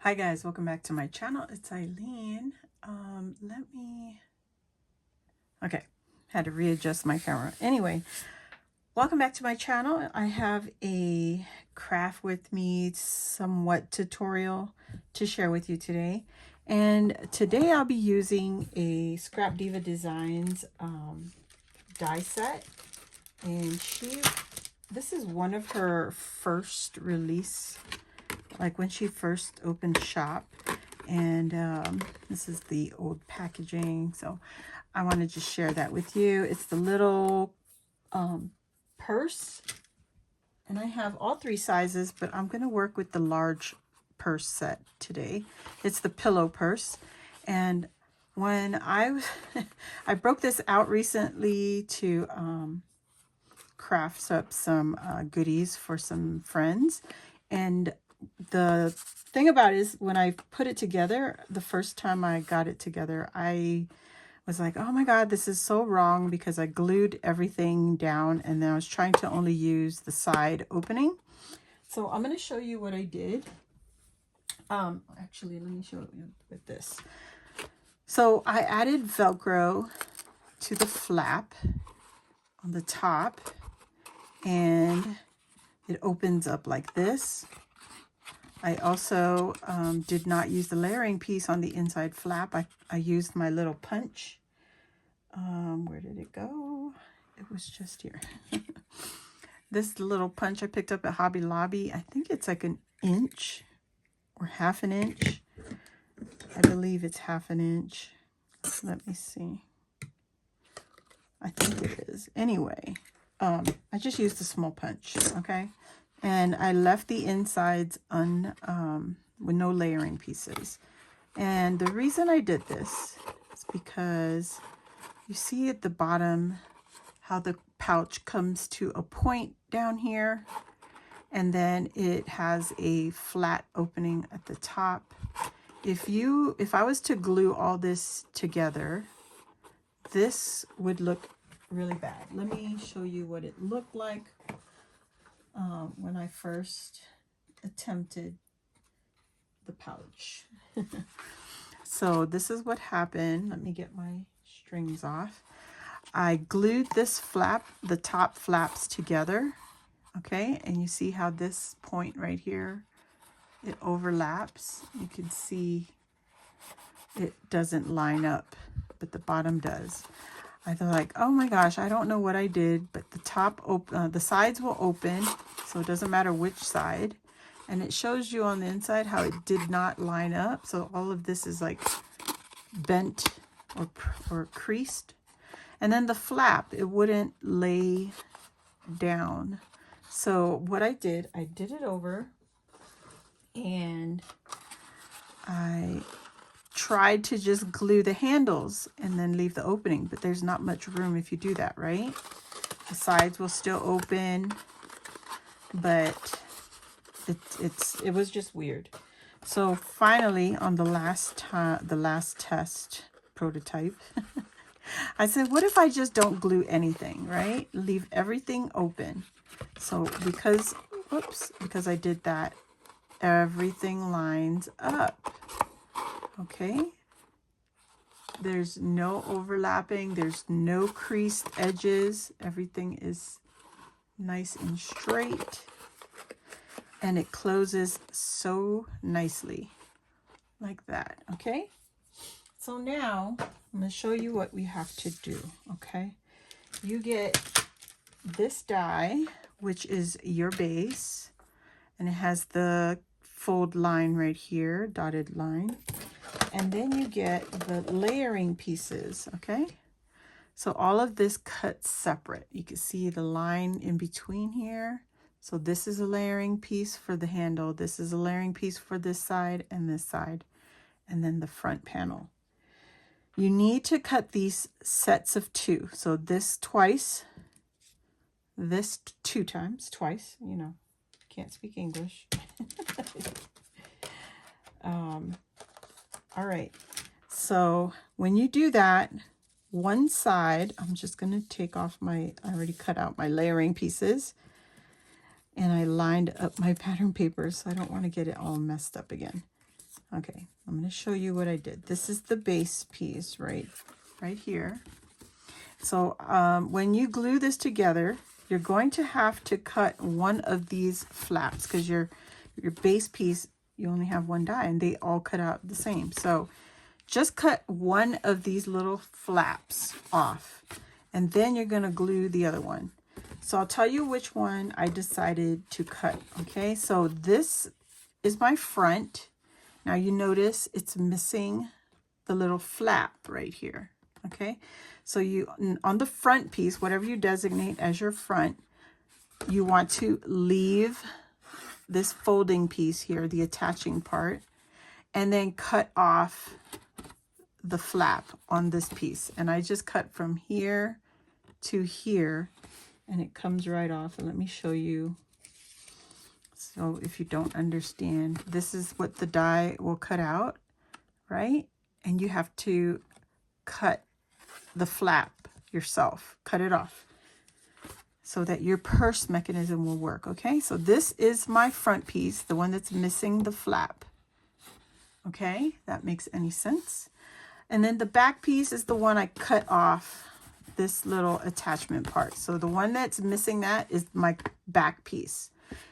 Hi guys, welcome back to my channel. It's Eileen. Okay, had to readjust my camera. Anyway, welcome back to my channel. I have a craft with me, somewhat tutorial to share with you today. And today I'll be using a Scrapdivadesigns die set. And this is one of her first release, like when she first opened shop. And this is the old packaging, so I want to just share that with you. It's the little purse, and I have all three sizes, but I'm going to work with the large purse set today. It's the pillow purse. And when I broke this out recently to craft up some goodies for some friends. And the thing about it is, when I put it together, the first time I got it together, I was like, oh my God, this is so wrong, because I glued everything down and then I was trying to only use the side opening. So I'm going to show you what I did. Actually, let me show you with this. So I added Velcro to the flap on the top, and it opens up like this. I also did not use the layering piece on the inside flap. I used my little punch. Where did it go? It was just here. This little punch I picked up at Hobby Lobby. I think it's like an inch or half an inch. I believe it's half an inch. Let me see. I think it is. Anyway, I just used a small punch, okay? And I left the insides with no layering pieces. And the reason I did this is because you see at the bottom how the pouch comes to a point down here, and then it has a flat opening at the top. If I was to glue all this together, this would look really bad. Let me show you what it looked like when I first attempted the pouch. So this is what happened. Let me get my strings off. I glued this flap, the top flaps together, okay? And you see how this point right here, it overlaps. You can see it doesn't line up, but the bottom does. I thought, like, oh my gosh, I don't know what I did, but the sides will open, so it doesn't matter which side. And it shows you on the inside how it did not line up. So all of this is like bent or creased. And then the flap, it wouldn't lay down. So what I did it over, and I tried to just glue the handles and then leave the opening, but there's not much room if you do that, right? The sides will still open, but it was just weird. So finally, on the last test prototype, I said, what if I just don't glue anything, right? Leave everything open. So because I did that, everything lines up. Okay, there's no overlapping, there's no creased edges, everything is nice and straight, and it closes so nicely like that. Okay, so now I'm going to show you what we have to do. Okay, you get this die, which is your base, and it has the fold line right here, dotted line. And then you get the layering pieces, okay? So all of this cuts separate. You can see the line in between here. So this is a layering piece for the handle. This is a layering piece for this side and this side. And then the front panel. You need to cut these sets of two. So this twice, this two times, twice, you know, can't speak English. All right, so when you do that, one side, I'm just going to take off I already cut out my layering pieces, and I lined up my pattern paper, so I don't want to get it all messed up again. Okay, I'm going to show you what I did. This is the base piece right here. So when you glue this together, you're going to have to cut one of these flaps because your base piece, you only have one die and they all cut out the same. So just cut one of these little flaps off and then you're going to glue the other one. So I'll tell you which one I decided to cut. Okay, so this is my front. Now you notice it's missing the little flap right here. Okay, so you, on the front piece, whatever you designate as your front, you want to leave this folding piece here, the attaching part, and then cut off the flap on this piece. And I just cut from here to here and it comes right off. And let me show you. So if you don't understand, this is what the die will cut out, right? And you have to cut the flap yourself, cut it off so that your purse mechanism will work. Okay, so this is my front piece, the one that's missing the flap. Okay, that makes any sense. And then the back piece is the one I cut off this little attachment part. So the one that's missing that is my back piece.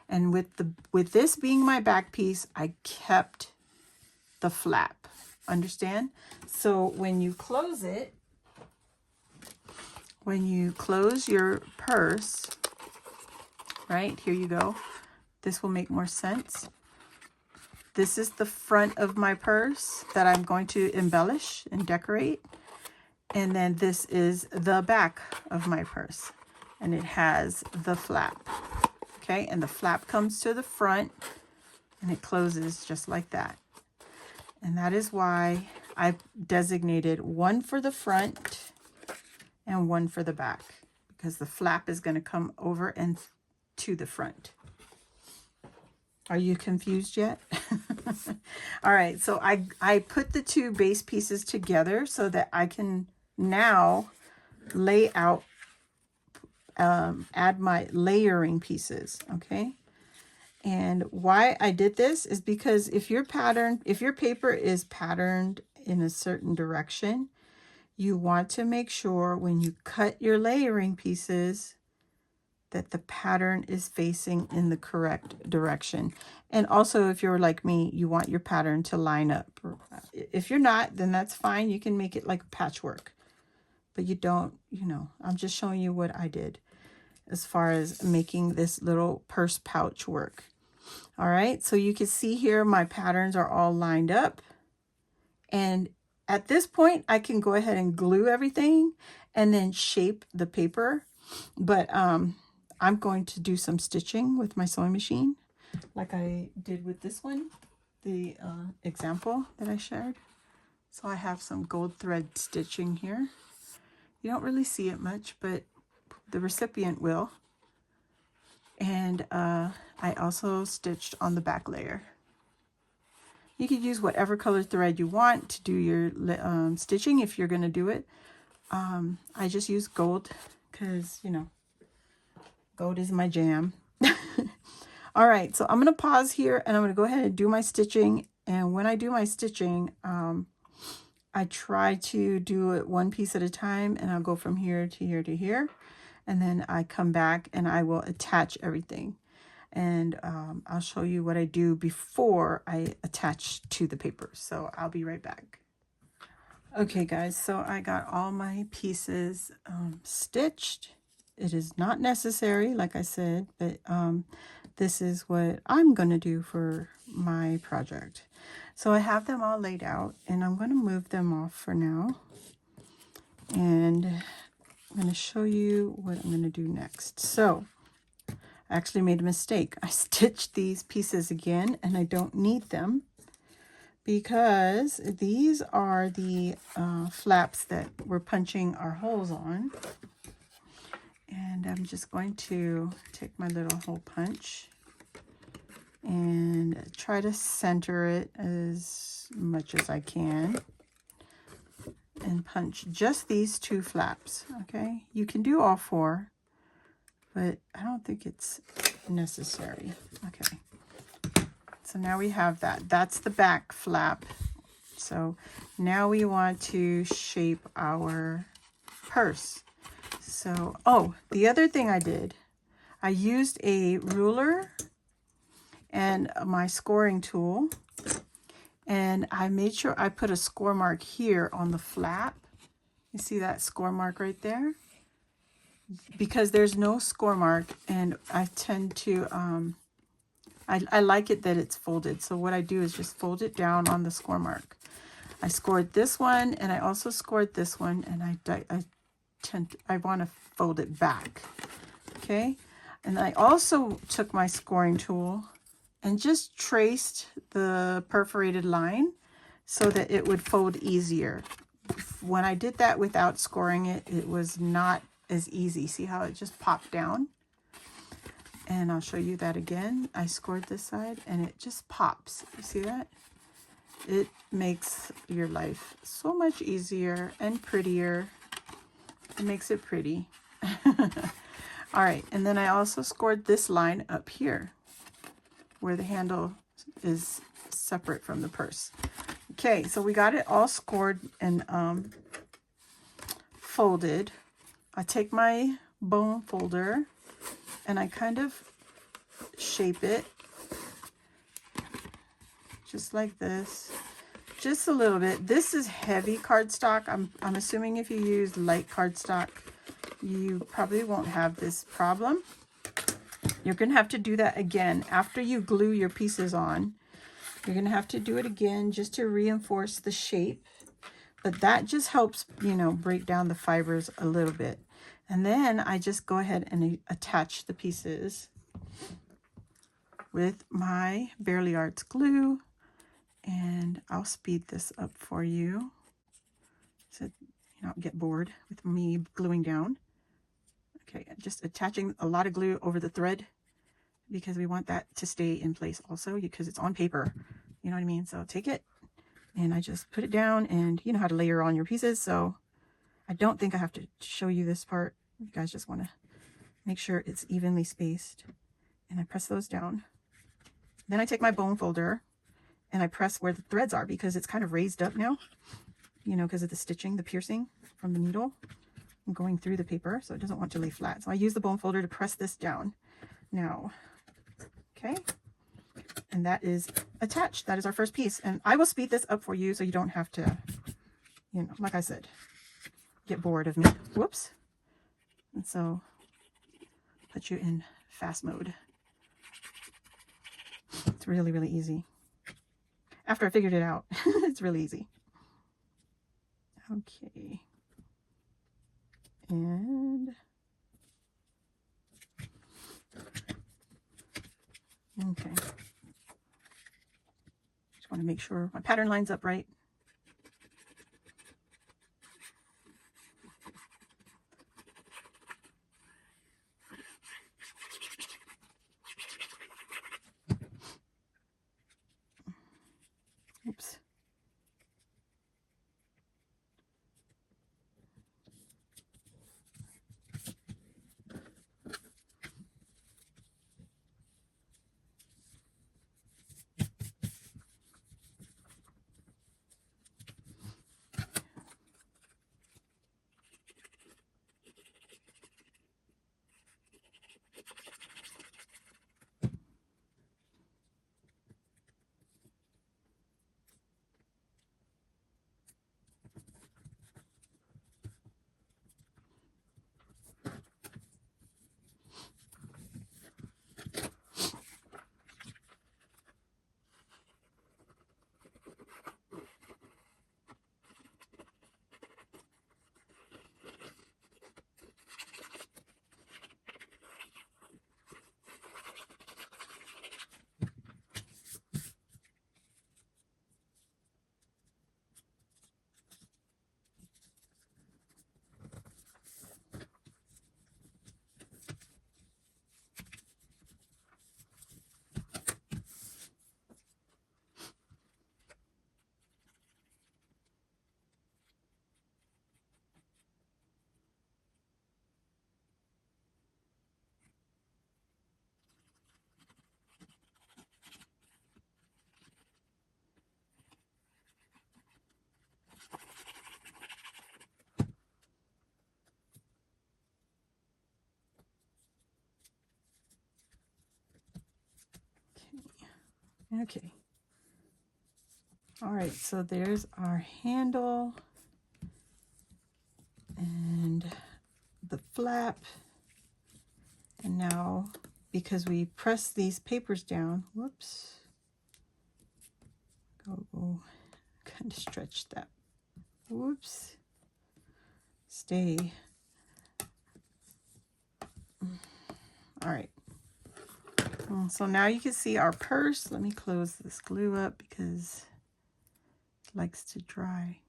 And with this being my back piece, I kept the flap. Understand? So when you close it, when you close your purse, right, here you go. This will make more sense. This is the front of my purse that I'm going to embellish and decorate. And then this is the back of my purse. And it has the flap. Okay, and the flap comes to the front and it closes just like that. And that is why I designated one for the front and one for the back, because the flap is going to come over and to the front. Are you confused yet? All right, so I put the two base pieces together so that I can now lay out, add my layering pieces, okay? And why I did this is because if your paper is patterned in a certain direction, you want to make sure when you cut your layering pieces that the pattern is facing in the correct direction. And also, if you're like me, you want your pattern to line up. If you're not, then that's fine. You can make it like patchwork. But you don't, you know, I'm just showing you what I did as far as making this little purse pouch work. All right, so you can see here my patterns are all lined up. And at this point, I can go ahead and glue everything and then shape the paper. But I'm going to do some stitching with my sewing machine, like I did with this one, the example that I shared. So I have some gold thread stitching here. You don't really see it much, but the recipient will. And I also stitched on the back layer. You could use whatever color thread you want to do your stitching if you're going to do it. I just use gold because, you know, gold is my jam. All right, so I'm going to pause here and I'm going to go ahead and do my stitching. And when I do my stitching, I try to do it one piece at a time, and I'll go from here to here to here. And then I come back and I will attach everything. And I'll show you what I do before I attach to the paper. So I'll be right back. Okay, guys, so I got all my pieces stitched. It is not necessary, like I said, but this is what I'm going to do for my project. So I have them all laid out, and I'm going to move them off for now. And I'm going to show you what I'm going to do next. So I actually made a mistake. I stitched these pieces again, and I don't need them because these are the flaps that we're punching our holes on. And I'm just going to take my little hole punch and try to center it as much as I can and punch just these two flaps. Okay, you can do all four, but I don't think it's necessary. Okay, So now we have that. That's the back flap. So now we want to shape our purse. So, oh, the other thing I did, I used a ruler and my scoring tool, and I made sure I put a score mark here on the flap. You see that score mark right there? Because there's no score mark, and I tend to, I like it that it's folded. So what I do is just fold it down on the score mark. I scored this one, and I also scored this one, and I want to fold it back. Okay, and I also took my scoring tool and just traced the perforated line so that it would fold easier. When I did that without scoring it, it was not as easy. See how it just popped down? And I'll show you that again. I scored this side and it just pops. You see that? It makes your life so much easier and prettier. It makes it pretty. All right, and then I also scored this line up here where the handle is separate from the purse. Okay, so we got it all scored and folded. I take my bone folder and I kind of shape it just like this, just a little bit. This is heavy cardstock. I'm assuming if you use light cardstock, you probably won't have this problem. You're going to have to do that again after you glue your pieces on. You're going to have to do it again just to reinforce the shape. But that just helps, you know, break down the fibers a little bit. And then I just go ahead and attach the pieces with my Barely Arts glue. And I'll speed this up for you so you don't get bored with me gluing down. Okay, just attaching a lot of glue over the thread because we want that to stay in place also because it's on paper. You know what I mean? So take it and I just put it down, and you know how to layer on your pieces. So I don't think I have to show you this part. You guys just want to make sure it's evenly spaced. And I press those down. Then I take my bone folder and I press where the threads are because it's kind of raised up now, you know, because of the stitching, the piercing from the needle and going through the paper. So it doesn't want to lay flat. So I use the bone folder to press this down now. Okay. And that is attached. That is our first piece. And I will speed this up for you so you don't have to, you know, like I said, get bored of me. Whoops. And so put you in fast mode. It's really, really easy. After I figured it out, it's really easy. Okay. And okay. Just want to make sure my pattern lines up right. Oops. Okay. All right, so there's our handle and the flap. And now, because we press these papers down, whoops, go, kind of stretch that, whoops, stay. All right. So now you can see our purse. Let me close this glue up because it likes to dry.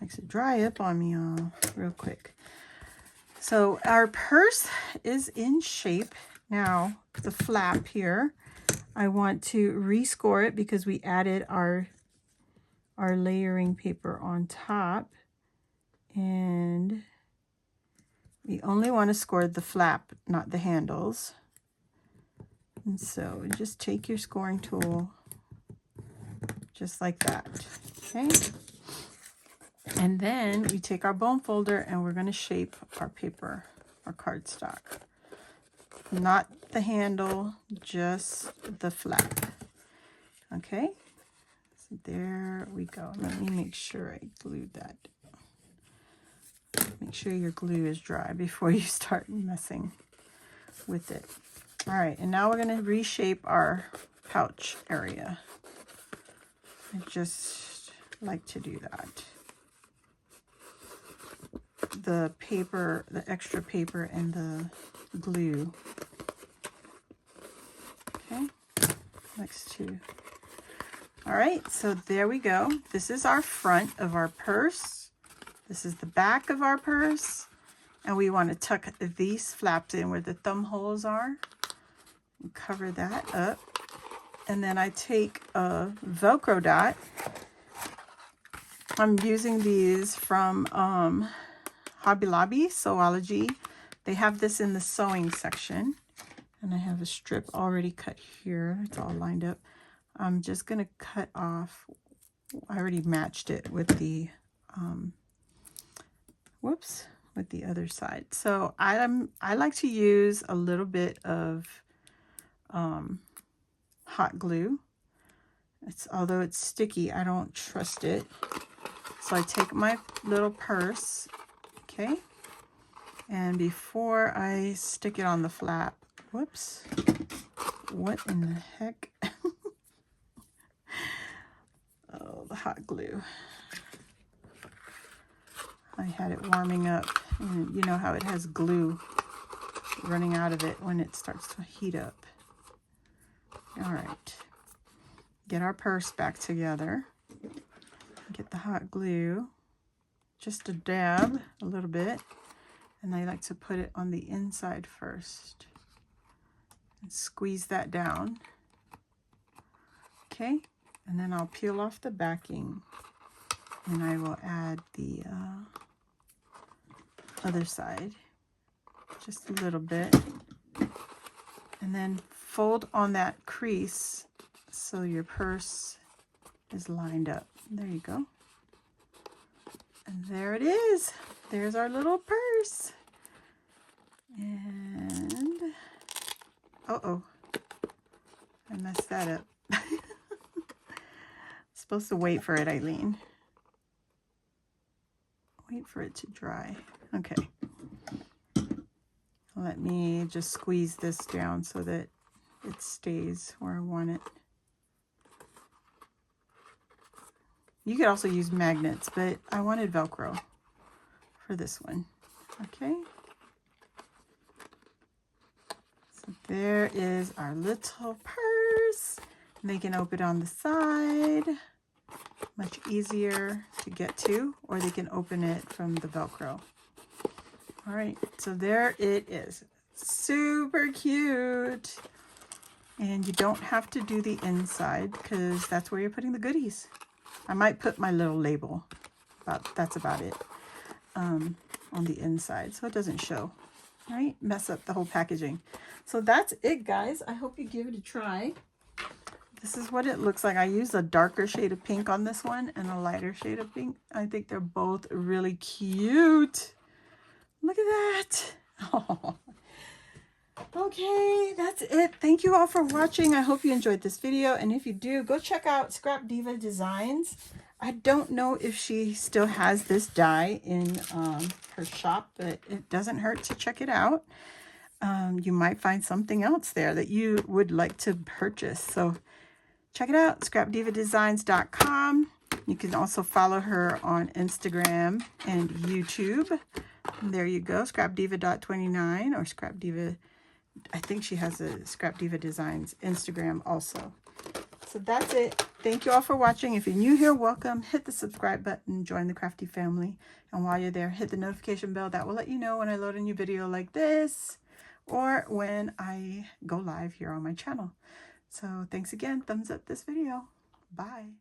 Likes to dry up on me real quick. So our purse is in shape. Now the flap here, I want to rescore it because we added our layering paper on top. And we only want to score the flap, not the handles. And so just take your scoring tool, just like that, okay? And then we take our bone folder and we're going to shape our paper, our cardstock. Not the handle, just the flap, okay? So there we go. Let me make sure I glued that. Make sure your glue is dry before you start messing with it. All right, and now we're going to reshape our pouch area. I just like to do that. The paper, the extra paper and the glue. Okay, next two. All right, so there we go. This is our front of our purse. This is the back of our purse. And we want to tuck these flaps in where the thumb holes are. And cover that up. And then I take a Velcro dot. I'm using these from Hobby Lobby, Sewology. They have this in the sewing section. And I have a strip already cut here. It's all lined up. I'm just going to cut off. I already matched it with the, with the other side. So I like to use a little bit of hot glue. Although it's sticky, I don't trust it. So I take my little purse, okay, and before I stick it on the flap, whoops, what in the heck? Oh, the hot glue. I had it warming up, and you know how it has glue running out of it when it starts to heat up. All right, get our purse back together. Get the hot glue, just a dab, a little bit, and I like to put it on the inside first and squeeze that down. Okay, and then I'll peel off the backing and I will add the other side, just a little bit, and then fold on that crease so your purse is lined up. There you go. And there it is. There's our little purse. And uh-oh, I messed that up. Supposed to wait for it, Eileen. Wait for it to dry. Okay. Let me just squeeze this down so that it stays where I want it. You could also use magnets, but I wanted Velcro for this one. Okay. So there is our little purse. And they can open it on the side. Much easier to get to, or they can open it from the Velcro. All right, so there it is. Super cute. And you don't have to do the inside because that's where you're putting the goodies. I might put my little label, but that's about it, on the inside so it doesn't show, right? Mess up the whole packaging. So that's it, guys. I hope you give it a try. This is what it looks like. I used a darker shade of pink on this one and a lighter shade of pink. I think they're both really cute. Look at that. Oh. Okay, that's it. Thank you all for watching. I hope you enjoyed this video. And if you do, go check out Scrap Diva Designs. I don't know if she still has this die in her shop, but it doesn't hurt to check it out. You might find something else there that you would like to purchase. So check it out, scrapdivadesigns.com. You can also follow her on Instagram and YouTube. And there you go, scrapdiva.29 or scrapdiva. I think she has a Scrap Diva Designs Instagram also. So that's it. Thank you all for watching. If you're new here, welcome. Hit the subscribe button, join the crafty family. And while you're there, hit the notification bell. That will let you know when I load a new video like this or when I go live here on my channel. So thanks again. Thumbs up this video. Bye.